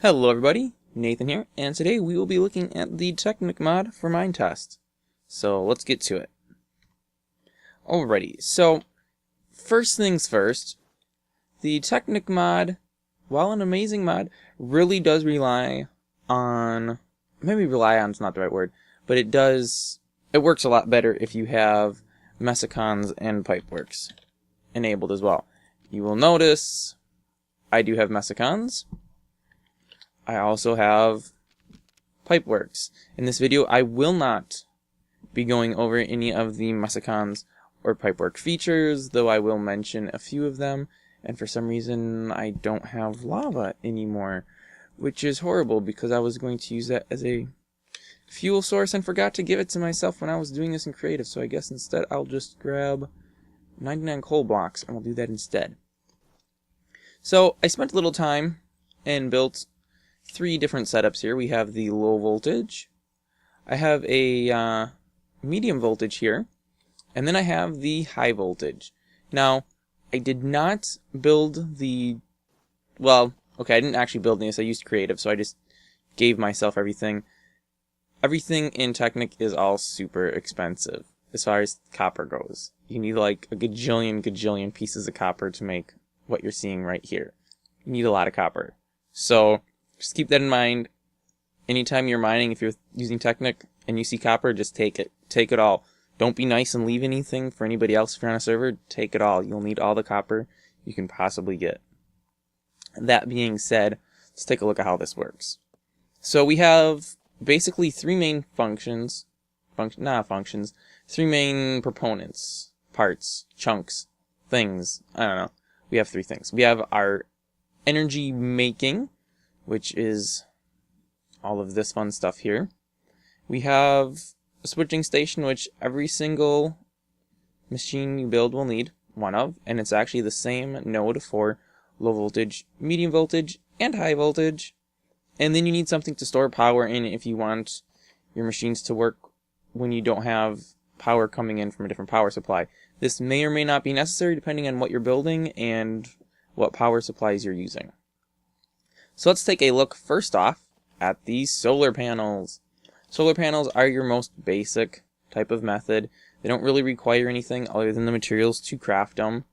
Hello everybody, Nathan here, and today we will be looking at the Technic mod for Minetest. So let's get to it. Alrighty, so first things first, the Technic mod, while an amazing mod, really does rely on, maybe rely on is not the right word, but it works a lot better if you have mesicons and pipeworks enabled as well. You will notice I do have mesicons. I also have pipeworks. In this video, I will not be going over any of the mesicons or pipework features, though I will mention a few of them. And for some reason, I don't have lava anymore, which is horrible because I was going to use that as a fuel source and forgot to give it to myself when I was doing this in creative. So I guess instead I'll just grab 99 coal blocks and we'll do that instead. So I spent a little time and built three different setups here. We have the low voltage, I have a medium voltage here, and then I have the high voltage. Now, I did not build the, well, okay, I didn't actually build this, I used creative, so I just gave myself everything. Everything in Technic is all super expensive as far as copper goes. You need like a gajillion pieces of copper to make what you're seeing right here. You need a lot of copper. So just keep that in mind. Anytime you're mining, if you're using Technic and you see copper, just take it. Take it all. Don't be nice and leave anything for anybody else if you're on a server. Take it all. You'll need all the copper you can possibly get. That being said, let's take a look at how this works. So we have basically three main functions. Three main proponents. Parts. Chunks. Things. I don't know. We have three things. We have our energy making, which is all of this fun stuff here. We have a switching station, which every single machine you build will need one of, and it's actually the same node for low voltage, medium voltage, and high voltage. And then you need something to store power in if you want your machines to work when you don't have power coming in from a different power supply. This may or may not be necessary depending on what you're building and what power supplies you're using. So let's take a look first off at the solar panels. Solar panels are your most basic type of method. They don't really require anything other than the materials to craft them.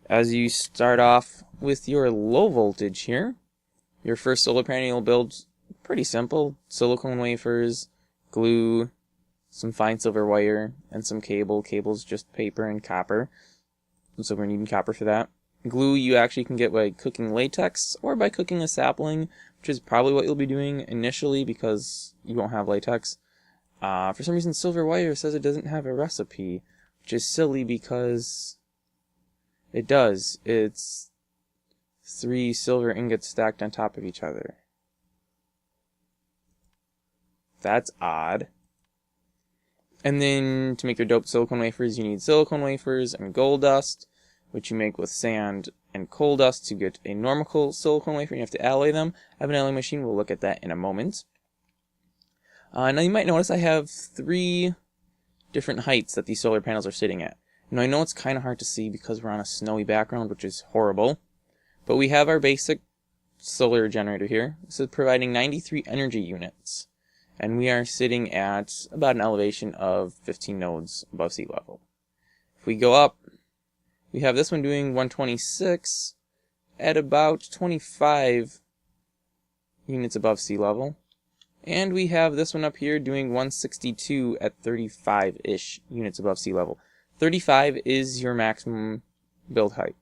As you start off with your low voltage here, your first solar panel build's pretty simple. Silicone wafers, glue, some fine silver wire, and some cable. Cable's just paper and copper, so we're needing copper for that. Glue you actually can get by cooking latex or by cooking a sapling, which is probably what you'll be doing initially because you won't have latex. For some reason silver wire says it doesn't have a recipe, which is silly because it does. It's 3 silver ingots stacked on top of each other. That's odd. And then to make your dope silicone wafers, you need silicone wafers and gold dust, which you make with sand and coal dust to get a normal silicone wafer. You have to alloy them. I have an alloy machine. We'll look at that in a moment. Now you might notice I have 3 different heights that these solar panels are sitting at. Now I know it's kind of hard to see because we're on a snowy background, which is horrible. But we have our basic solar generator here. This is providing 93 energy units. And we are sitting at about an elevation of 15 nodes above sea level. If we go up, we have this one doing 126 at about 25 units above sea level. And we have this one up here doing 162 at 35-ish units above sea level. 35 is your maximum build height.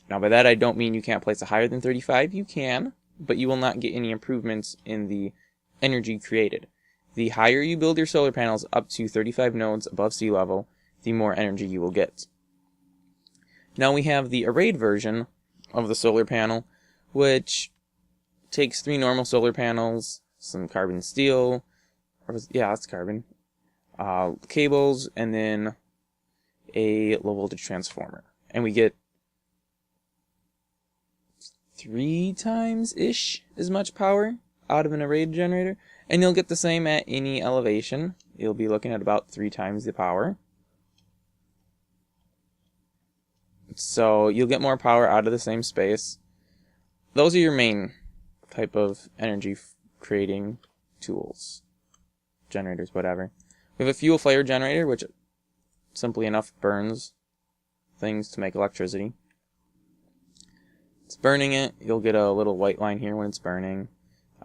Now by that I don't mean you can't place it higher than 35. You can, but you will not get any improvements in the energy created. The higher you build your solar panels up to 35 nodes above sea level, the more energy you will get. Now we have the arrayed version of the solar panel, which takes 3 normal solar panels, some carbon steel, that's carbon, cables, and then a low voltage transformer. And we get 3 times-ish as much power out of an arrayed generator. And you'll get the same at any elevation. You'll be looking at about 3 times the power. So you'll get more power out of the same space. Those are your main type of energy creating tools, generators, whatever. We have a fuel fire generator, which simply enough burns things to make electricity. It's burning it. You'll get a little white line here when it's burning.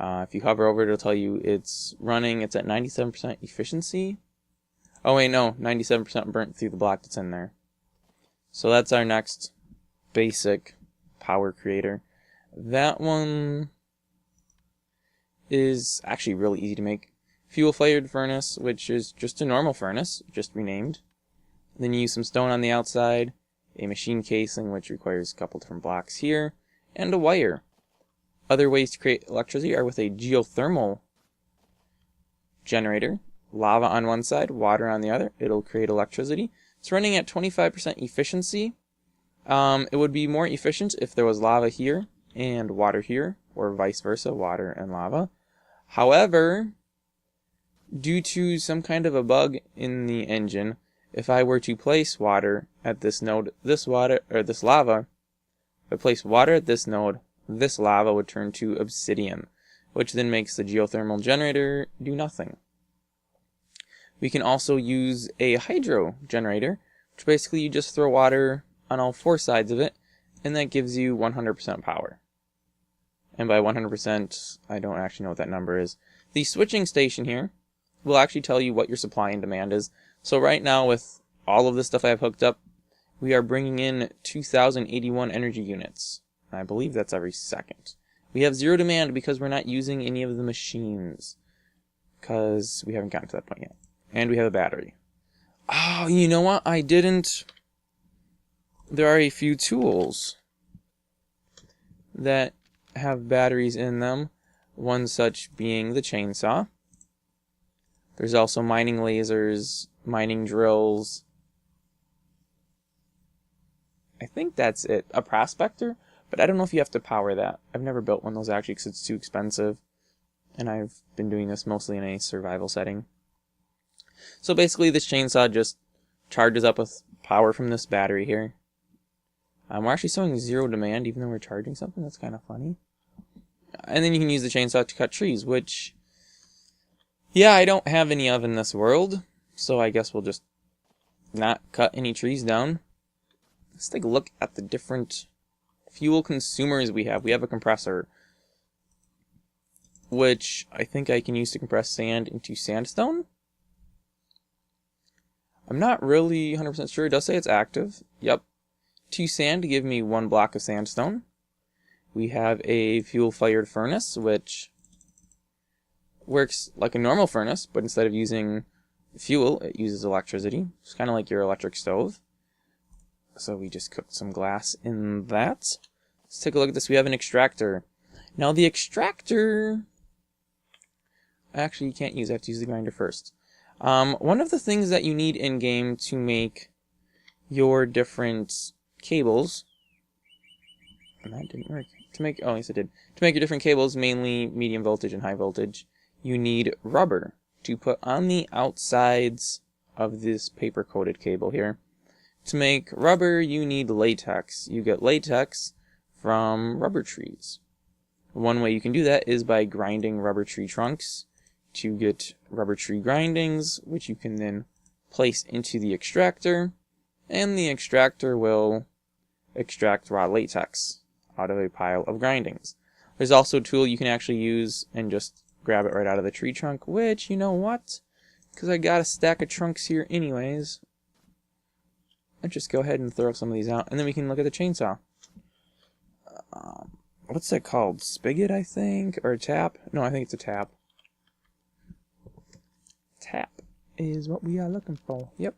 If you hover over it, it'll tell you it's running. It's at 97% efficiency. Oh wait, no, 97% burnt through the block that's in there. So that's our next basic power creator. That one is actually really easy to make. Fuel fired furnace, which is just a normal furnace, just renamed. Then you use some stone on the outside, a machine casing, which requires a couple different blocks here, and a wire. Other ways to create electricity are with a geothermal generator. Lava on one side, water on the other. It'll create electricity. It's running at 25% efficiency. It would be more efficient if there was lava here and water here, or vice versa, water and lava. However, due to some kind of a bug in the engine, if I were to place water at this node, this lava, if I place water at this node, this lava would turn to obsidian, which then makes the geothermal generator do nothing. We can also use a hydro generator, which basically you just throw water on all four sides of it, and that gives you 100% power. And by 100%, I don't actually know what that number is. The switching station here will actually tell you what your supply and demand is. So right now, with all of this stuff I have hooked up, we are bringing in 2,081 energy units. I believe that's every second. We have zero demand because we're not using any of the machines, because we haven't gotten to that point yet. And we have a battery. Oh, you know what? I didn't... There are a few tools that have batteries in them. One such being the chainsaw. There's also mining lasers, mining drills. I think that's it. A prospector? But I don't know if you have to power that. I've never built one of those actually because it's too expensive. And I've been doing this mostly in a survival setting. So basically this chainsaw just charges up with power from this battery here. We're actually showing zero demand even though we're charging something. That's kind of funny. And then you can use the chainsaw to cut trees, which... yeah, I don't have any of in this world. So I guess we'll just not cut any trees down. Let's take a look at the different fuel consumers we have. We have a compressor, which I think I can use to compress sand into sandstone. I'm not really 100% sure. It does say it's active. Yep. 2 sand to give me 1 block of sandstone. We have a fuel-fired furnace, which works like a normal furnace, but instead of using fuel, it uses electricity. It's kind of like your electric stove. So we just cooked some glass in that. Let's take a look at this. We have an extractor. Now the extractor... actually, you can't use it. I have to use the grinder first. One of the things that you need in-game to make your different cables... and that didn't work. Oh, yes it did. To make your different cables, mainly medium voltage and high voltage, you need rubber to put on the outsides of this paper-coated cable here. To make rubber, you need latex. You get latex from rubber trees. One way you can do that is by grinding rubber tree trunks to get rubber tree grindings, which you can then place into the extractor, and the extractor will extract raw latex out of a pile of grindings. There's also a tool you can actually use and just grab it right out of the tree trunk, which, you know what? Because I got a stack of trunks here anyways, let's just go ahead and throw some of these out, and then we can look at the chainsaw. What's that called? Spigot, I think? Or a tap? No, I think it's a tap. Tap is what we are looking for. Yep.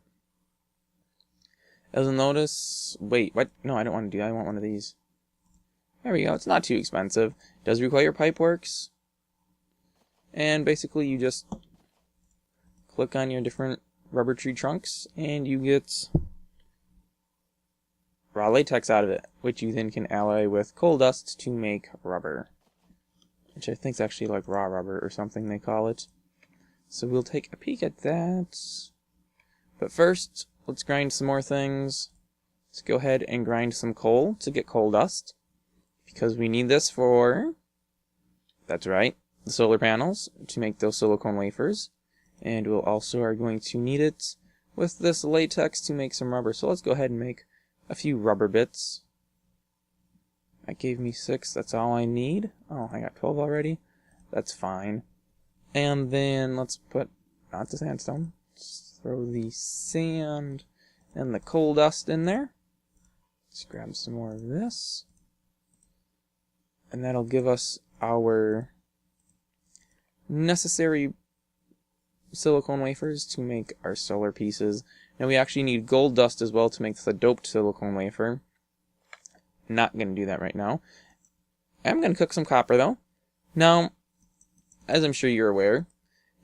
As you'll notice... wait, what? No, I don't want to do that. I want one of these. There we go. It's not too expensive. It does require pipeworks. And basically you just click on your different rubber tree trunks and you get raw latex out of it, which you then can alloy with coal dust to make rubber, which I think is actually like raw rubber or something they call it. So we'll take a peek at that. But first, let's grind some more things. Let's go ahead and grind some coal to get coal dust, because we need this for That's right, the solar panels to make those silicone wafers. And we'll also are going to need it with this latex to make some rubber. So let's go ahead and make a few rubber bits. That gave me 6, that's all I need. Oh, I got 12 already. That's fine. And then let's put, not the sandstone, let's throw the sand and the coal dust in there. Let's grab some more of this. And that'll give us our necessary silicone wafers to make our solar pieces. Now we actually need gold dust as well to make the doped silicone wafer. Not going to do that right now. I'm going to cook some copper though. Now, as I'm sure you're aware,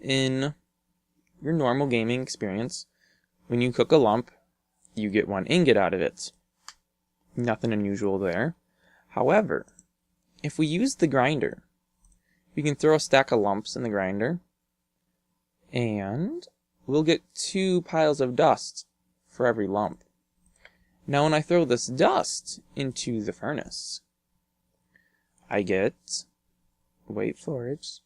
in your normal gaming experience, when you cook a lump, you get 1 ingot out of it. Nothing unusual there. However, if we use the grinder, we can throw a stack of lumps in the grinder, and we'll get 2 piles of dust for every lump. Now when I throw this dust into the furnace, I get, wait for it,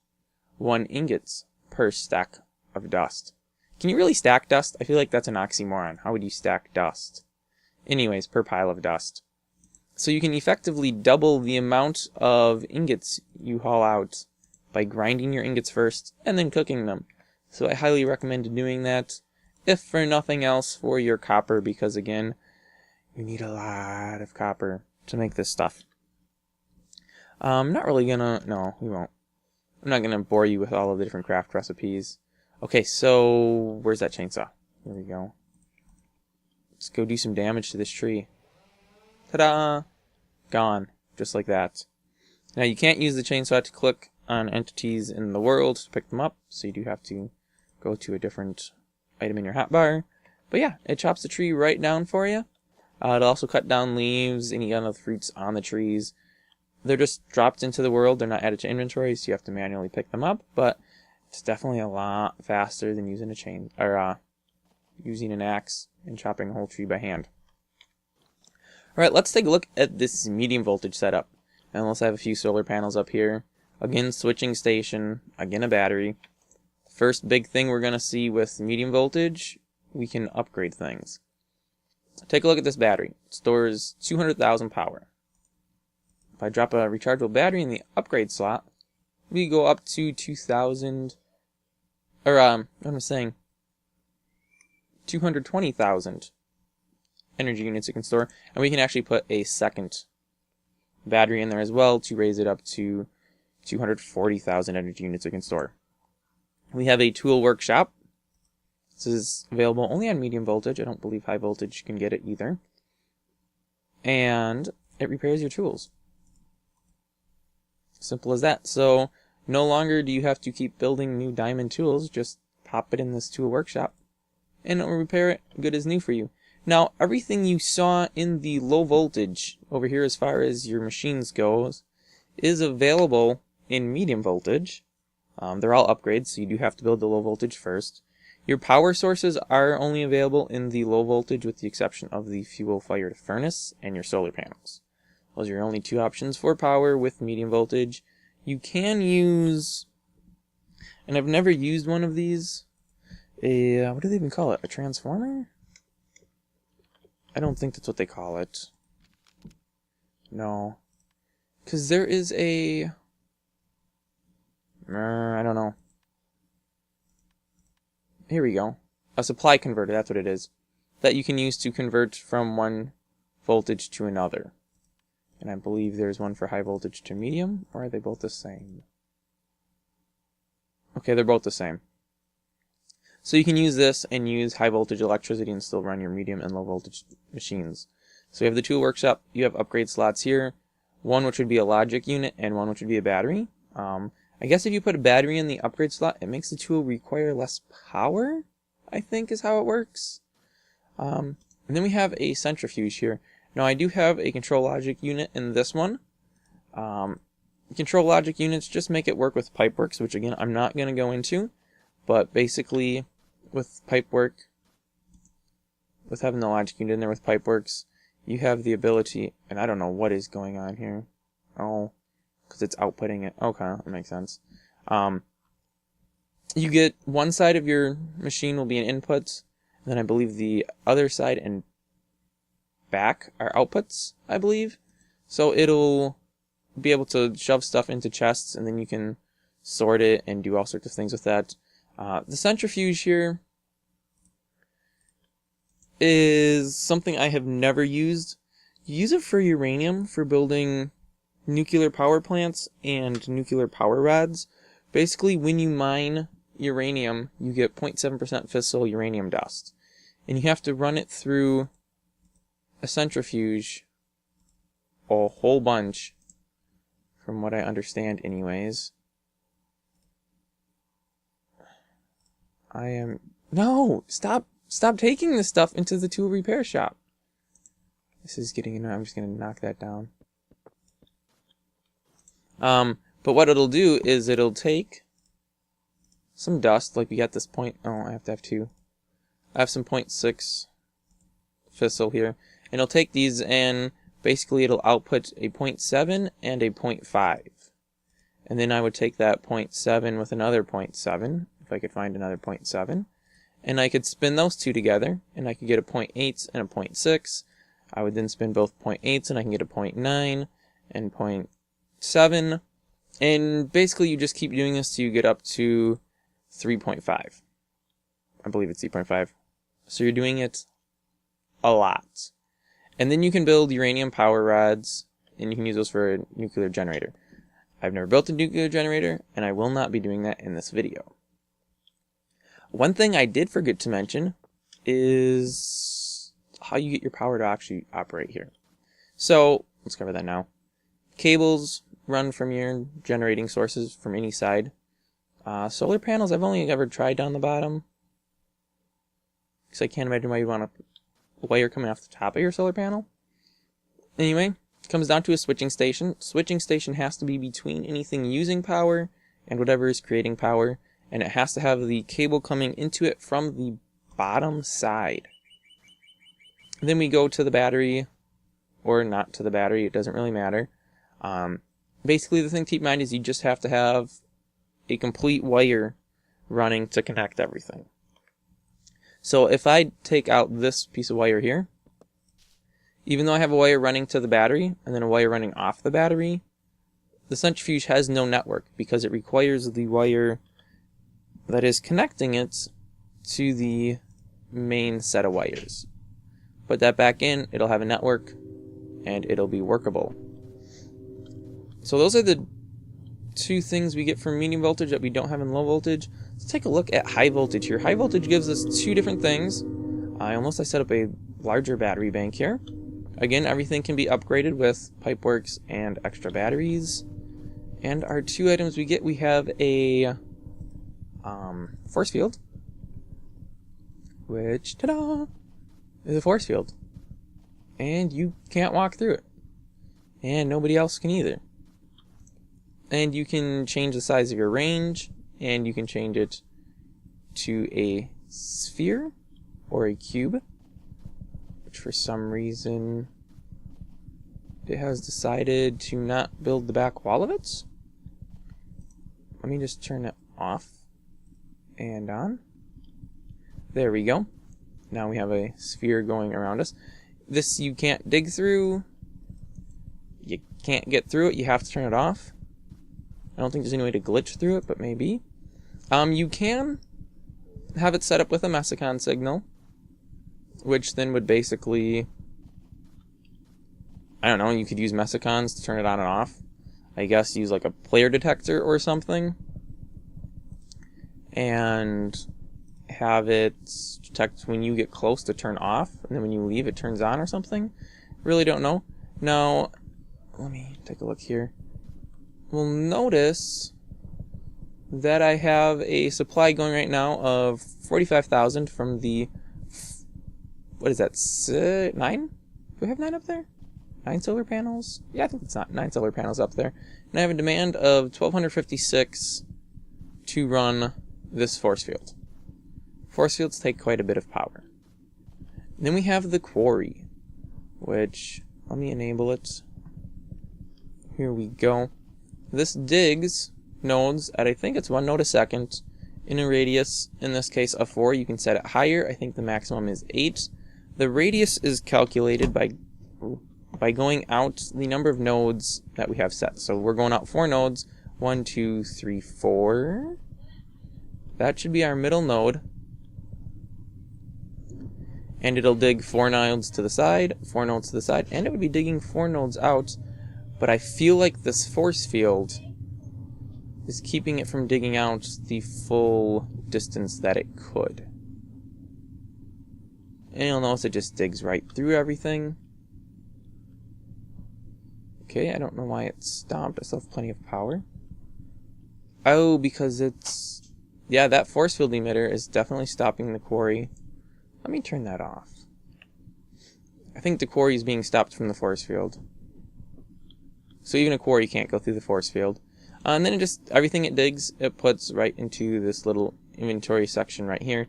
1 ingot per stack of dust. Can you really stack dust? I feel like that's an oxymoron. How would you stack dust? Anyways, per pile of dust. So you can effectively double the amount of ingots you haul out by grinding your ingots first and then cooking them. So I highly recommend doing that, if for nothing else, for your copper, because again, you need a lot of copper to make this stuff. I'm not really gonna, no, we won't. I'm not gonna bore you with all of the different craft recipes. Okay, so where's that chainsaw? Here we go. Let's go do some damage to this tree. Ta-da! Gone. Just like that. Now you can't use the chainsaw to click on entities in the world to pick them up, so you do have to go to a different item in your hotbar. But yeah, it chops the tree right down for you. It'll also cut down leaves, any other fruits on the trees. They're just dropped into the world, they're not added to inventory, so you have to manually pick them up, but it's definitely a lot faster than using a chain, or using an axe and chopping a whole tree by hand. Alright, let's take a look at this medium voltage setup. And let's have a few solar panels up here. Again, switching station, again a battery. First big thing we're going to see with medium voltage, we can upgrade things. Take a look at this battery. It stores 200,000 power. If I drop a rechargeable battery in the upgrade slot, we go up to 2,000, or what am I saying? 220,000 energy units it can store, and we can actually put a second battery in there as well to raise it up to 240,000 energy units it can store. We have a tool workshop. This is available only on medium voltage. I don't believe high voltage can get it either. And it repairs your tools. Simple as that. So no longer do you have to keep building new diamond tools. Just pop it in this tool workshop and it will repair it good as new for you. Now, everything you saw in the low voltage over here as far as your machines goes is available in medium voltage. They're all upgrades, so you do have to build the low voltage first. Your power sources are only available in the low voltage with the exception of the fuel-fired furnace and your solar panels. Those are your only 2 options for power with medium voltage. You can use, and I've never used one of these, what do they even call it? A transformer? I don't think that's what they call it. No. Because there is a, I don't know. Here we go. A supply converter, that's what it is. That you can use to convert from one voltage to another. And I believe there's one for high voltage to medium, or are they both the same? Okay, they're both the same. So you can use this and use high voltage electricity and still run your medium and low voltage machines. So you have the tool workshop, you have upgrade slots here. One which would be a logic unit and one which would be a battery. I guess if you put a battery in the upgrade slot, it makes the tool require less power, I think is how it works. And then we have a centrifuge here. Now I do have a control logic unit in this one. Control logic units just make it work with pipeworks, which again I'm not going to go into. But basically with pipework, with having the logic unit in there with pipeworks, you have the ability, and I don't know what is going on here. Oh, because it's outputting it. Okay, that makes sense. You get one side of your machine will be an inputs, and then I believe the other side and back are outputs, I believe. So it'll be able to shove stuff into chests, and then you can sort it and do all sorts of things with that. The centrifuge here is something I have never used. You use it for uranium for building nuclear power plants and nuclear power rods. Basically, when you mine uranium, you get 0.7% fissile uranium dust. And you have to run it through a centrifuge a whole bunch, from what I understand anyways. No! Stop taking this stuff into the tool repair shop. This is getting annoying. I'm just going to knock that down. But what it'll do is it'll take some dust, like we got this point. Oh, I have to have two. I have some 0.6 fissile here. And it'll take these and basically it'll output a 0.7 and a 0.5. And then I would take that 0.7 with another 0.7, if I could find another 0.7. And I could spin those two together, and I could get a 0.8 and a 0.6. I would then spin both 0.8s, and I can get a 0.9 and 0.7. And basically you just keep doing this till you get up to 3.5. I believe it's 3.5. So you're doing it a lot. And then you can build uranium power rods, and you can use those for a nuclear generator. I've never built a nuclear generator, and I will not be doing that in this video. One thing I did forget to mention is how you get your power to actually operate here. So let's cover that now. Cables run from your generating sources from any side. Solar panels, I've only ever tried down the bottom, because I can't imagine why you'd want a wire coming off the top of your solar panel. Anyway, it comes down to a switching station. Switching station has to be between anything using power and whatever is creating power, and it has to have the cable coming into it from the bottom side. Then we go to the battery, or not to the battery, it doesn't really matter. Basically the thing to keep in mind is you just have to have a complete wire running to connect everything. So if I take out this piece of wire here, even though I have a wire running to the battery and then a wire running off the battery, the centrifuge has no network because it requires the wire that is connecting it to the main set of wires. Put that back in, it'll have a network, and it'll be workable. So those are the two things we get from medium voltage that we don't have in low voltage. Let's take a look at high voltage here. High voltage gives us two different things. I set up a larger battery bank here. Again, everything can be upgraded with pipeworks and extra batteries. And our two items we have a force field, which, ta-da, is a force field. And you can't walk through it. And nobody else can either. And you can change the size of your range, and you can change it to a sphere or a cube, which for some reason it has decided to not build the back wall of it. Let me just turn it off and on. There we go. Now we have a sphere going around us. This you can't dig through. You can't get through it. You have to turn it off. I don't think there's any way to glitch through it, but maybe. You can have it set up with a mesicon signal, which then would basically, I don't know, you could use mesicons to turn it on and off. I guess use like a player detector or something, and have it detect when you get close to turn off, and then when you leave it turns on or something. Really don't know. Now, let me take a look here. We'll notice that I have a supply going right now of 45,000 from the, what is that, 9? Do we have 9 up there? 9 solar panels? Yeah, I think it's not 9 solar panels up there. And I have a demand of 1,256 to run this force field. Force fields take quite a bit of power. And then we have the quarry, which, let me enable it. Here we go. this digs nodes at, I think it's 1 node a second, in a radius, in this case, of 4. You can set it higher. I think the maximum is 8. The radius is calculated by going out the number of nodes that we have set. So we're going out 4 nodes. 1, 2, 3, 4. That should be our middle node. And it'll dig 4 nodes to the side, 4 nodes to the side, and it would be digging 4 nodes out. But I feel like this force field is keeping it from digging out the full distance that it could. And you'll notice it just digs right through everything. Okay, I don't know why it stopped. I still have plenty of power. Oh, because it's... yeah, that force field emitter is definitely stopping the quarry. Let me turn that off. I think the quarry is being stopped from the force field. So even a quarry can't go through the force field. And then it just, everything it digs, it puts right into this little inventory section right here.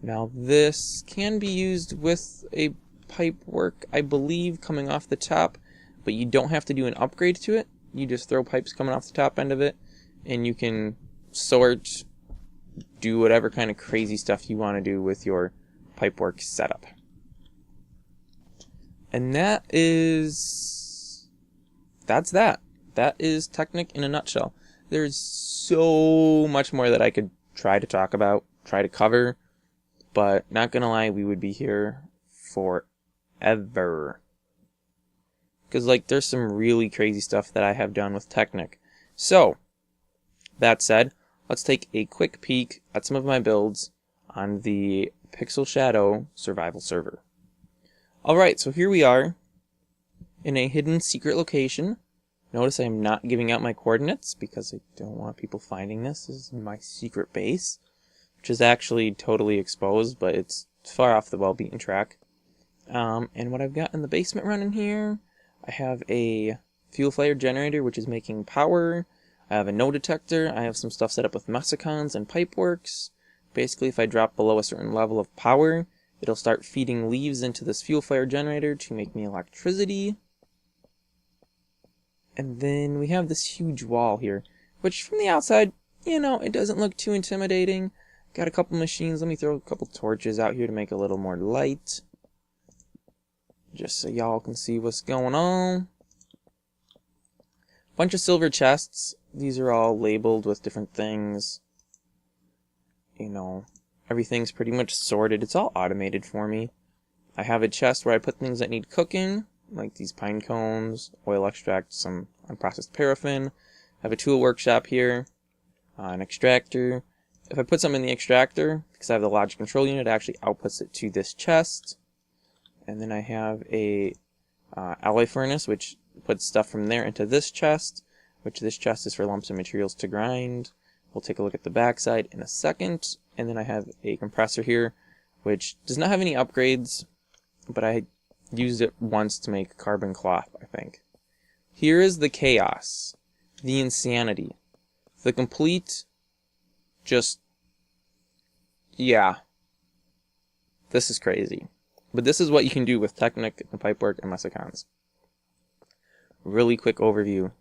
Now this can be used with a pipework, I believe, coming off the top, but you don't have to do an upgrade to it. You just throw pipes coming off the top end of it, and you can sort, do whatever kind of crazy stuff you want to do with your pipework setup. And that's that. That is Technic in a nutshell. There's so much more that I could try to talk about, try to cover, but not gonna lie, we would be here forever. Because, like, there's some really crazy stuff that I have done with Technic. So, that said, let's take a quick peek at some of my builds on the Pixel Shadow survival server. Alright, so here we are in a hidden secret location. Notice I am not giving out my coordinates because I don't want people finding this. This is my secret base, which is actually totally exposed, but it's far off the well-beaten track. And what I've got in the basement running here, I have a fuel flare generator, which is making power. I have a node detector. I have some stuff set up with mesicons and pipeworks. Basically, if I drop below a certain level of power, it'll start feeding leaves into this fuel flare generator to make me electricity. And then we have this huge wall here, which from the outside, you know, it doesn't look too intimidating. Got a couple machines. Let me throw a couple torches out here to make a little more light, just so y'all can see what's going on. Bunch of silver chests. These are all labeled with different things. You know, everything's pretty much sorted. It's all automated for me. I have a chest where I put things that need cooking, like these pine cones, oil extract, some unprocessed paraffin. I have a tool workshop here, an extractor. If I put something in the extractor, because I have the logic control unit, it actually outputs it to this chest. And then I have a alloy furnace, which puts stuff from there into this chest, which this chest is for lumps of materials to grind. We'll take a look at the backside in a second. And then I have a compressor here, which does not have any upgrades, but I used it once to make carbon cloth, I think. Here is the chaos, the insanity, the complete, just, yeah, this is crazy. But this is what you can do with Technic and pipework and mesicons. Really quick overview.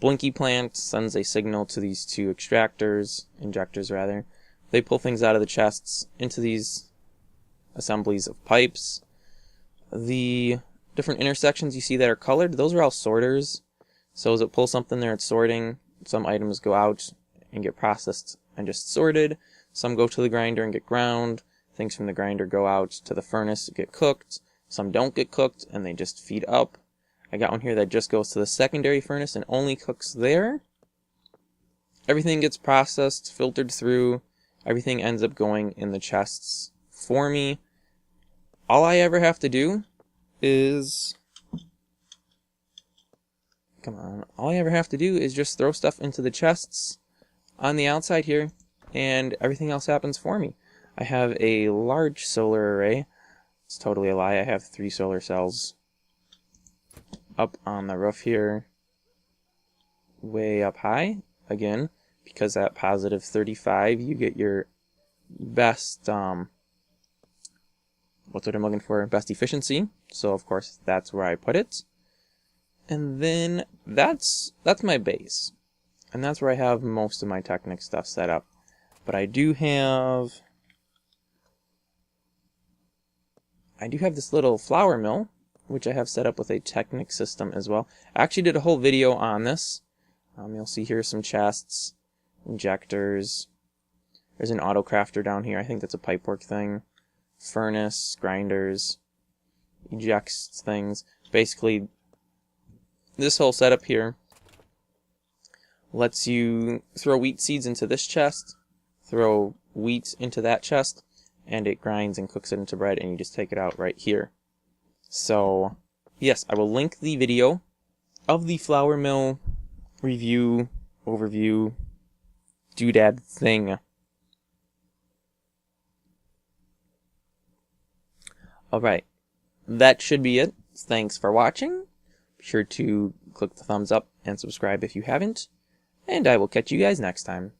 Blinky plant sends a signal to these two injectors rather. They pull things out of the chests into these assemblies of pipes. The different intersections you see that are colored, those are all sorters. So as it pulls something there, it's sorting. Some items go out and get processed and just sorted. Some go to the grinder and get ground. Things from the grinder go out to the furnace, get cooked. Some don't get cooked and they just feed up. I got one here that just goes to the secondary furnace and only cooks there. Everything gets processed, filtered through. Everything ends up going in the chests for me. All I ever have to do is... all I ever have to do is just throw stuff into the chests on the outside here, and everything else happens for me. I have a large solar array. It's totally a lie. I have 3 solar cells up on the roof here, way up high. Again, because at positive 35 you get your best, what's what I'm looking for? Best efficiency. So of course that's where I put it. And then that's my base. And that's where I have most of my Technic stuff set up. But I do have this little flour mill, which I have set up with a Technic system as well. I actually did a whole video on this. You'll see here some chests, injectors. There's an auto crafter down here. I think that's a pipework thing. Furnace, grinders, ejects things. Basically, this whole setup here lets you throw wheat seeds into this chest, throw wheat into that chest, and it grinds and cooks it into bread, and you just take it out right here. So, yes, I will link the video of the flour mill review, overview, doodad thing. Alright, that should be it. Thanks for watching. Be sure to click the thumbs up and subscribe if you haven't. And I will catch you guys next time.